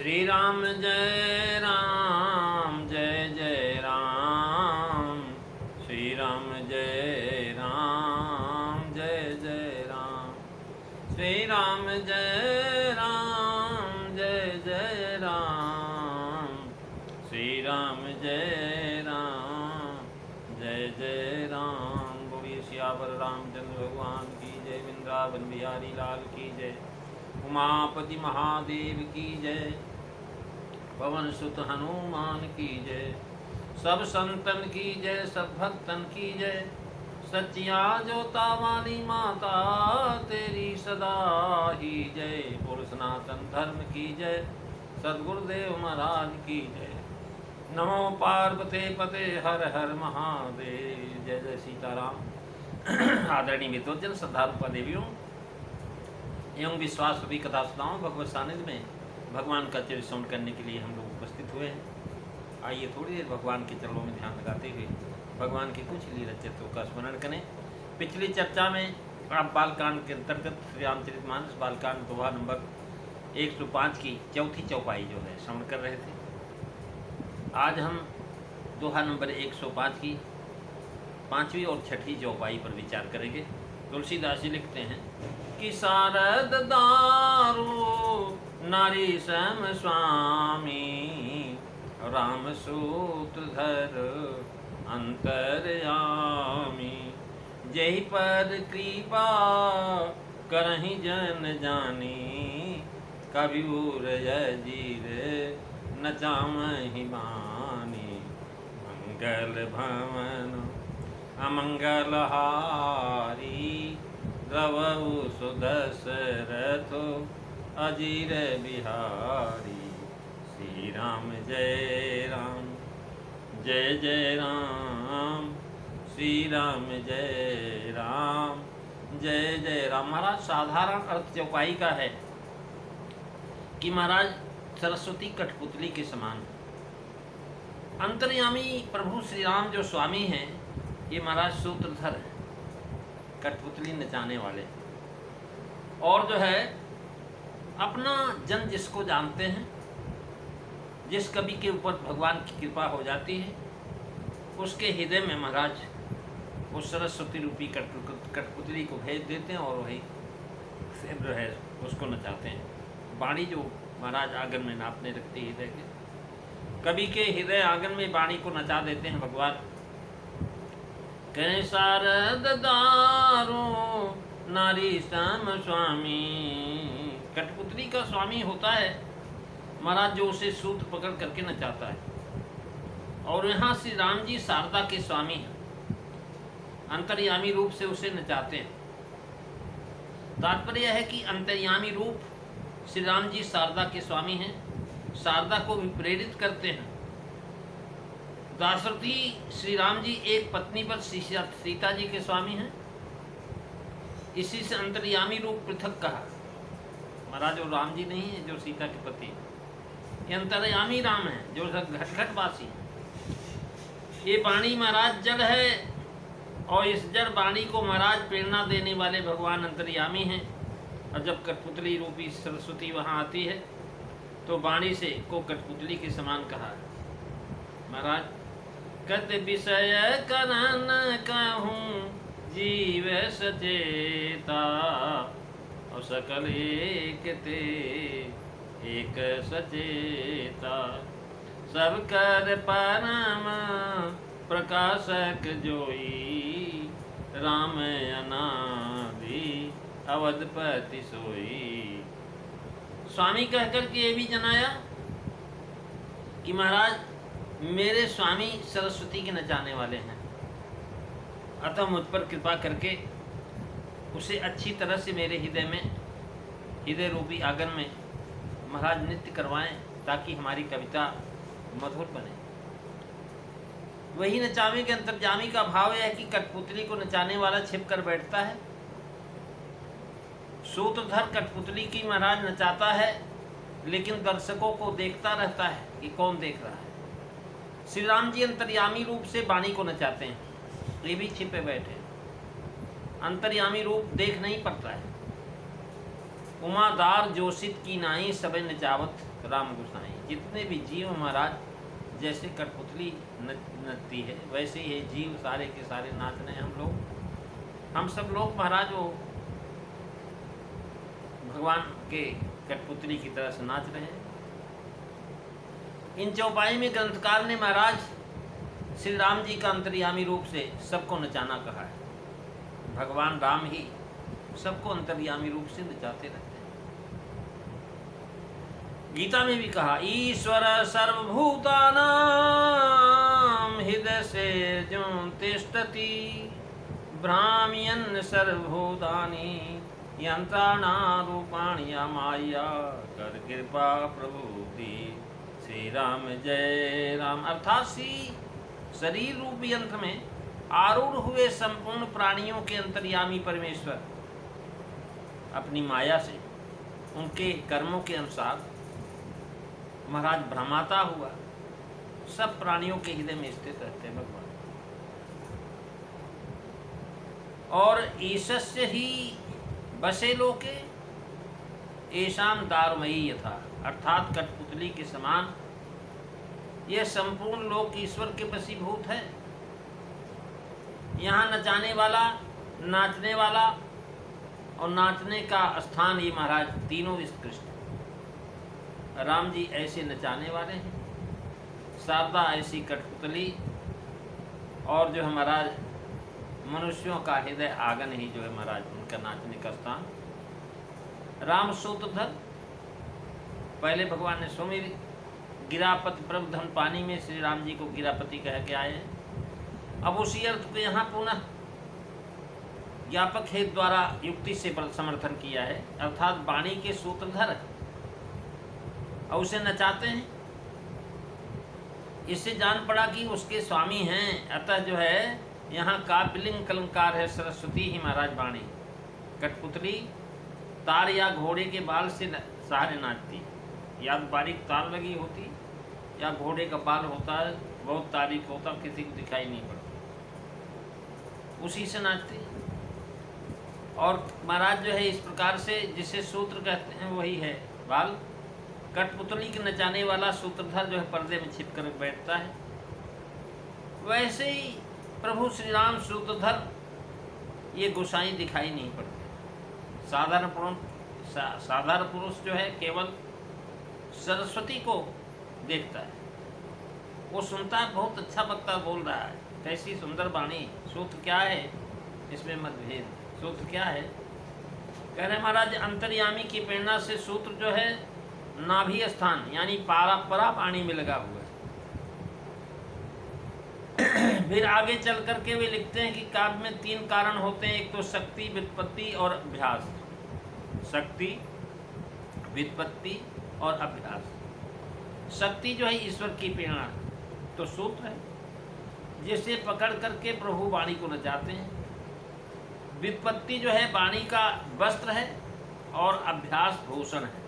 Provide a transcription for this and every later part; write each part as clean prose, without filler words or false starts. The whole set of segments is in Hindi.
श्री राम जय राम जय जय राम। श्री राम जय राम जय जय राम। श्री राम जय राम जय जय राम। श्री राम जय राम जय जय राम। बोलिए सियावर रामचंद्र भगवान की जय। वृंदावन बिहारी लाल की जय। उमापति महादेव की जय। पवन सुत हनुमान की जय। सब संतन की जय, सब भक्तन की जय। सच्चिया जोता वाली माता तेरी सदा ही जय। बोल सनातन धर्म की जय। सद्गुरुदेव महाराज की जय। नमो पार्वते पते हर हर महादेव। जय जय सीताराम। आदरणीय मित्रों, श्रद्धालु देवियों एवं विश्वास सभी कथा सुनाओ भगवत सानिध्य में भगवान का चरित्र श्रवण करने के लिए हम लोग उपस्थित हुए हैं। आइए थोड़ी देर भगवान के चरणों में ध्यान लगाते हुए भगवान के कुछ लीला चरित्रों का स्मरण करें। पिछली चर्चा में आप बालकांड के अंतर्गत श्री रामचरितमानस बालकांड दोहा नंबर 105 की चौथी चौपाई जो है श्रवण कर रहे थे। आज हम दोहा नंबर 105 की पाँचवीं और छठी चौपाई पर विचार करेंगे। तुलसीदास जी लिखते हैं कि शारद दारू नारी सम स्वामी राम सूत्रधर अंतर्यामी। जहि पर कृपा करहि जन जानी कबीर जीर नचामहि बानी। मंगल भवन अमंगल हारी द्रवहु सुदशरथो अजीर बिहारी। श्री राम जय राम जय जय राम। श्री राम जय राम जय जय राम। महाराज साधारण अर्थ चौपाई का है कि महाराज सरस्वती कठपुतली के समान अंतर्यामी प्रभु श्री राम जो स्वामी हैं ये महाराज सूत्रधर है, कठपुतली नचाने वाले। और जो है अपना जन जिसको जानते हैं, जिस कवि के ऊपर भगवान की कृपा हो जाती है उसके हृदय में महाराज उस सरस्वती रूपी कठपुतली को भेज देते हैं और वही से जो है उसको नचाते हैं। वाणी जो महाराज आंगन में नापने रखती है हृदय के, कवि के हृदय आंगन में वाणी को नचा देते हैं भगवान। कहे शारद दारो नारी सम स्वामी। कठपुतली का स्वामी होता है महाराज जो उसे सूत्र पकड़ करके नचाता है। और यहाँ श्री राम जी शारदा के स्वामी हैं, अंतर्यामी रूप से उसे नचाते हैं। तात्पर्य है कि अंतर्यामी रूप श्री राम जी शारदा के स्वामी हैं, शारदा को भी प्रेरित करते हैं। दाशरथी श्री राम जी एक पत्नी पर सीता जी के स्वामी हैं, इसी से अंतर्यामी रूप पृथक कहा। महाराज वो राम जी नहीं है जो सीता के पति हैं, ये अंतर्यामी राम है जो घटघटवासी है। ये वाणी महाराज जड़ है और इस जड़ वाणी को महाराज प्रेरणा देने वाले भगवान अंतर्यामी हैं। और जब कठपुतली रूपी सरस्वती वहाँ आती है तो वाणी से को कठपुतली के समान कहा महाराज। कत विषय करन कहूँ जीव सचेता और सकल एक ते एक सचेता। सब कर परम प्रकाशक जोई राम अनादि अवधपति सोई। स्वामी कहकर के ये भी जनाया कि महाराज मेरे स्वामी सरस्वती के नचाने वाले हैं, अतः मुझ पर कृपा करके उसे अच्छी तरह से मेरे हृदय में, हृदय रूपी आंगन में महाराज नृत्य करवाएं ताकि हमारी कविता मधुर बने। वही नचावे के अंतर्जामी का भाव यह है कि कठपुतली को नचाने वाला छिप कर बैठता है, सूत्रधर कठपुतली की महाराज नचाता है, लेकिन दर्शकों को देखता रहता है कि कौन देख रहा है। श्री राम जी अंतर्यामी रूप से वाणी को नचाते हैं, ये भी छिपे बैठे, अंतर्यामी रूप देख नहीं पड़ता है। उमादार जोशित की नाई सबे नचावत राम गोसाई। जितने भी जीव महाराज जैसे कठपुतली नचती है वैसे ही जीव सारे के सारे नाच रहे हैं। हम सब लोग महाराज वो भगवान के कठपुतली की तरह से नाच रहे हैं। इन चौपाई में ग्रंथकार ने महाराज श्री राम जी का अंतर्यामी रूप से सबको नचाना कहा है। भगवान राम ही सबको अंतर्यामी रूप से नचाते रहते हैं। गीता में भी कहा ईश्वर सर्वभूतानां हृदय से जो तिष्ठति भ्राम्यन् सर्वभूतानि यंत्राणारूपाणि या माया कर कृपा प्रभुति। श्री राम जय राम। अर्थात श्री शरीर रूप यंत्र में आरूढ़ हुए संपूर्ण प्राणियों के अंतर्यामी परमेश्वर अपनी माया से उनके कर्मों के अनुसार महाराज भ्रमाता हुआ सब प्राणियों के हृदय में स्थित रहते हैं भगवान। और ईशस्य ही बसे लोके ऐशाम दारुमयी यथा। अर्थात कठपुतली के समान यह संपूर्ण लोक ईश्वर के वशीभूत है। यहाँ नचाने वाला, नाचने वाला और नाचने का स्थान ये महाराज तीनों उत्कृष्ट। राम जी ऐसे नचाने वाले हैं, शारदा ऐसी कठपुतली, और जो है महाराज मनुष्यों का हृदय आंगन ही जो है महाराज उनका नाचने का स्थान। राम सूत्रधर, पहले भगवान ने सुमिर गिरापति प्रभु धन पानी में श्री राम जी को गिरापति कह के आए हैं। अब उसी अर्थ को यहाँ पुनः ज्ञापक हेतु द्वारा युक्ति से समर्थन किया है। अर्थात वाणी के सूत्रधर और उसे नचाते हैं। इससे जान पड़ा कि उसके स्वामी हैं। अतः जो है यहाँ काव्यलिंग अलंकार है सरस्वती ही महाराज वाणी। कठपुतली तार या घोड़े के बाल से सहारे नाचती, या बारीक तार लगी होती या घोड़े का बाल होता है बहुत तारीख होता, किसी को दिखाई नहीं पड़ता, उसी से नाचती। और महाराज जो है इस प्रकार से जिसे सूत्र कहते हैं वही है बाल। कठपुतली के नचाने वाला सूत्रधर जो है पर्दे में छिप कर बैठता है। वैसे ही प्रभु श्री राम सूत्रधर ये गोसाई दिखाई नहीं पड़ते। साधारण पुरुष जो है केवल सरस्वती को देखता है, वो सुनता है बहुत अच्छा वक्ता बोल रहा है, कैसी सुंदर वाणी। सूत्र क्या है इसमें मतभेद। सूत्र क्या है? कह रहे महाराज अंतर्यामी की प्रेरणा से सूत्र जो है नाभि स्थान यानी परा पानी में लगा हुआ है। फिर आगे चल करके वे लिखते हैं कि काव्य में तीन कारण होते हैं, एक तो शक्ति, व्युत्पत्ति और अभ्यास। शक्ति, व्युत्पत्ति और अभ्यास। शक्ति जो है ईश्वर की प्रेरणा तो सूत्र है, जिसे पकड़ करके प्रभु वाणी को नचाते हैं। व्युत्पत्ति जो है वाणी का वस्त्र है और अभ्यास भूषण है।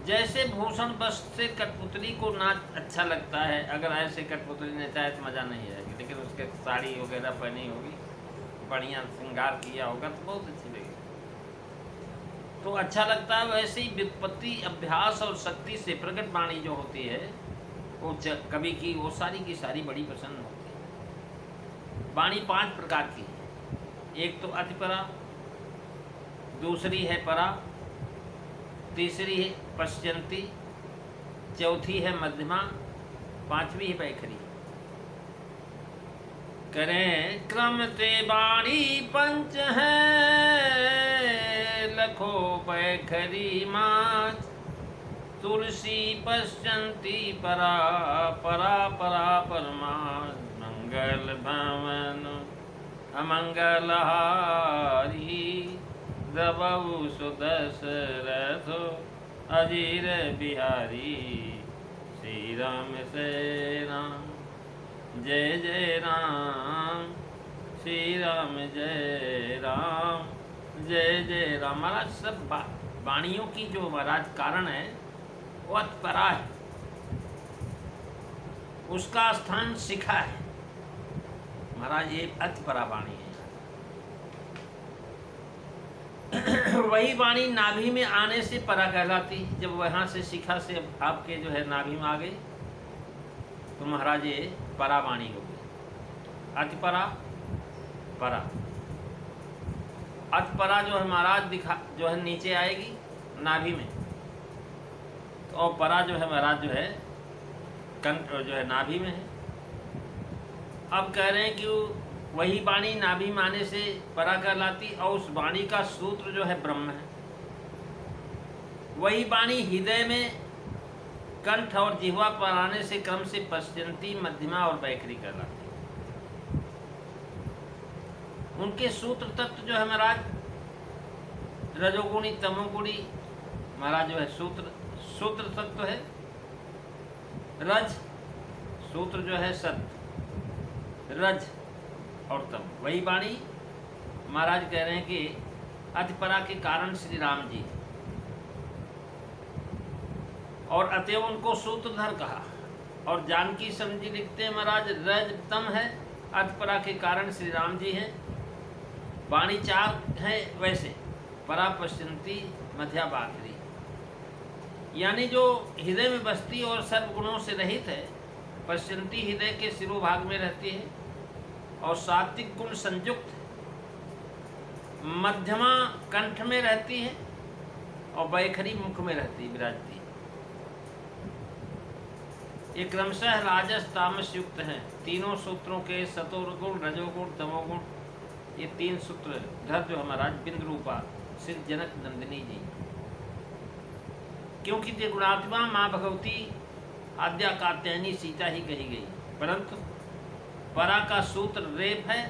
जैसे भूषण वस्त्र से कठपुतली को नाच अच्छा लगता है, अगर ऐसे कठपुतली नचाए तो मज़ा नहीं आएगी, लेकिन उसके साड़ी वगैरह पहनी होगी, बढ़िया श्रृंगार किया होगा तो बहुत अच्छी लगेगी, तो अच्छा लगता है। वैसे ही व्युत्पत्ति, अभ्यास और शक्ति से प्रकट वाणी जो होती है वो कवि की वो सारी की सारी बड़ी पसंद होती है। वाणी 5 प्रकार की है। एक तो अतिपरा, दूसरी है परा, तीसरी है पश्चंती, चौथी है मध्यमा, 5वीं है पैखरी। करें क्रम ते बाणी पंच है, लखो पैखरी माच, तुलसी पश्चंती परा, परा परा परमाच, मंगल भवन अमंगल हारी, द्रवऊ सुदशरथो अजीर बिहारी। श्री राम जय राम, जय जय राम, श्री राम जय राम, जय जय राम। महाराज सब वाणियों की जो महाराज कारण है वो अतपरा है, उसका स्थान शिखा है। महाराज ये अतपरा वाणी है। वही वाणी नाभि में आने से परा कहलाती। जब वहाँ से शिखा से आपके जो है नाभि में आ गई तो महाराज ये परा वाणी हो गई। अतिपरा परा, अतिपरा जो है महाराज दिखा जो है नीचे आएगी नाभि में, तो और परा जो है महाराज जो है कंठ जो है नाभि में है। अब कह रहे हैं कि वही वाणी नाभि में आने से परा कहलाती और उस वाणी का सूत्र जो है ब्रह्म है। वही वाणी हृदय में कंठ और जिह्वा पर आने से क्रम से पश्चिंती, मध्यमा और वैखरी कहलाती। उनके सूत्र तत्व जो है महाराज रजोगुणी, तमोगुणी महाराज जो है सूत्र तत्व है रज, सूत्र जो है सत्य, रज और तम। वही वाणी महाराज कह रहे हैं कि अतिपरा के कारण श्री राम जी, और अतएव उनको सूत्रधर कहा। और जानकी समझी लिखते हैं महाराज रज तम है, अतिपरा के कारण श्री राम जी हैं। वाणी चार है वैसे, परा, पश्चिंती, मध्या, बाखरी, यानी जो हृदय में बसती और सर्वगुणों से रहित है। पश्चिंती हृदय के शिरोभाग में रहती है और सात्विक गुण संयुक्त, मध्यमा कंठ में रहती है और वैखरी मुख में रहती है, विराजती है। ये क्रमशः राजस तामस युक्त हैं। तीनों सूत्रों के सतोगुण, रजोगुण, तमोगुण, ये तीन सूत्र धर जो हमारा बिंद रूपा श्री जनक नंदिनी जी, क्योंकि ये गुणात्मा माँ भगवती आद्या कात्यायनी सीता ही कही गई, परंतु परा का सूत्र रेप है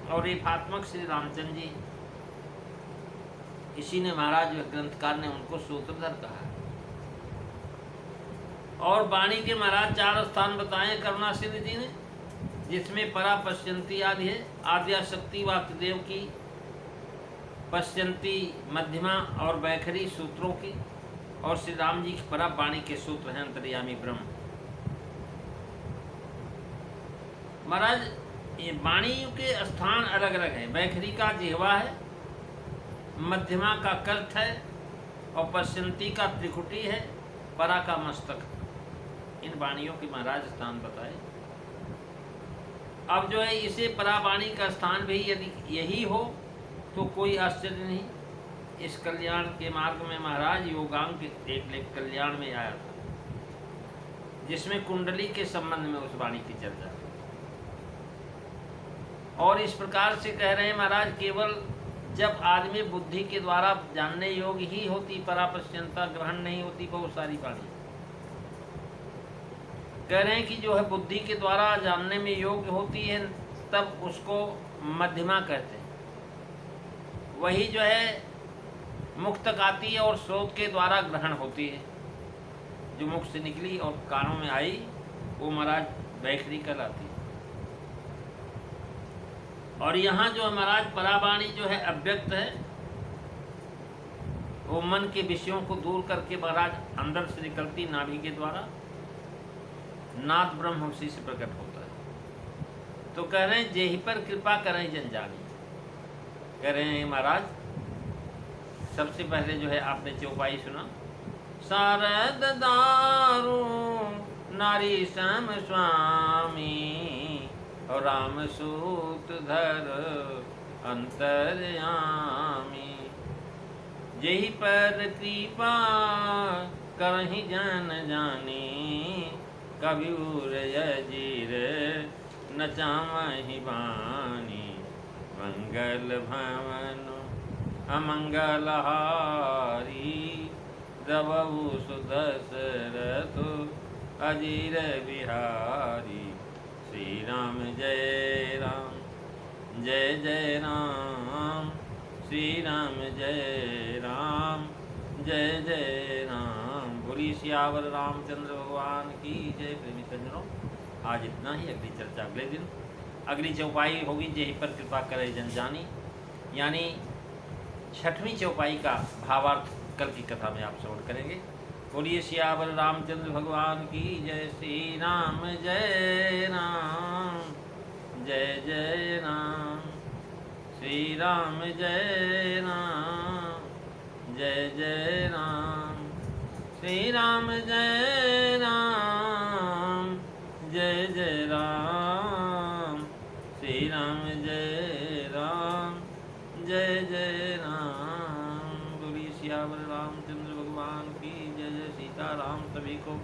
और रेफात्मक श्री रामचंद्र जी। इसी ने महाराज ग्रंथकार ने उनको सूत्रधर कहा। और वाणी के महाराज चार स्थान बताए करुणा सिंह जी ने, जिसमें परा, पश्चिंती आदि है। आद्या शक्ति वासुदेव की, पश्चिंती, मध्यमा और वैखरी सूत्रों की, और श्री राम जी की परा वाणी के सूत्र हैं अंतर्यामी ब्रह्म। महाराज ये वाणी के स्थान अलग अलग हैं। वैखरी का जिह्वा है, मध्यमा का कंठ है और पश्चिंती का त्रिकुटी है, परा का मस्तक। इन वाणियों के महाराज स्थान बताए। अब जो है इसे परा वाणी का स्थान भी यदि यही हो तो कोई आश्चर्य नहीं। इस कल्याण के मार्ग में महाराज योगांग के एक कल्याण में आया था, जिसमें कुंडली के संबंध में उस वाणी की चर्चा। और इस प्रकार से कह रहे हैं महाराज, केवल जब आदमी बुद्धि के द्वारा जानने योग्य ही होती, परापश्चंता ग्रहण नहीं होती बहुत सारी वाणी। कह रहे हैं कि जो है बुद्धि के द्वारा जानने में योग्य होती है तब उसको मध्यमा कहते हैं। वही जो है मुख तक आती है और स्रोत के द्वारा ग्रहण होती है, जो मुख से निकली और कानों में आई वो महाराज वैखरी कहलाती है। और यहाँ जो महाराज परावाणी जो है अव्यक्त है, वो मन के विषयों को दूर करके महाराज अंदर से निकलती नाभि के द्वारा, नाद ब्रह्म उसी से प्रकट होता है। तो कह रहे हैं जेहि पर कृपा करें जन जानी। कह रहे हैं महाराज सबसे पहले जो है आपने चौपाई सुना, शारद दारू नारी सम स्वामी और राम सूत धर अंतर्यामी। जेहि पर कृपा करहि जन जानी, कबीर यजीर नचामहि बानी। मंगल भवन अमंगल हारी, दबहु सुदशरथ अजीर बिहारी। श्री राम जय राम जय जय राम, श्री राम जय राम जय जय राम। बोली सियावर रामचंद्र भगवान की जय। प्रेमी सज्जनों, आज इतना ही। अगली चर्चा अगले दिन। अगली चौपाई होगी जेहि पर कृपा करे जन जानी, यानी छठवीं चौपाई का भावार्थ कल की कथा में आप श्रवण करेंगे। बोलिए सियावर रामचंद्र भगवान की जय। श्री राम जय राम जय जय राम, श्री राम जय राम जय जय राम। श्री राम जय राम, जय जय राम। श्री राम जय राम, जय जय राम। बोलिए सियावर रामचंद्र भगवान की जय। जय सीताराम। सभी को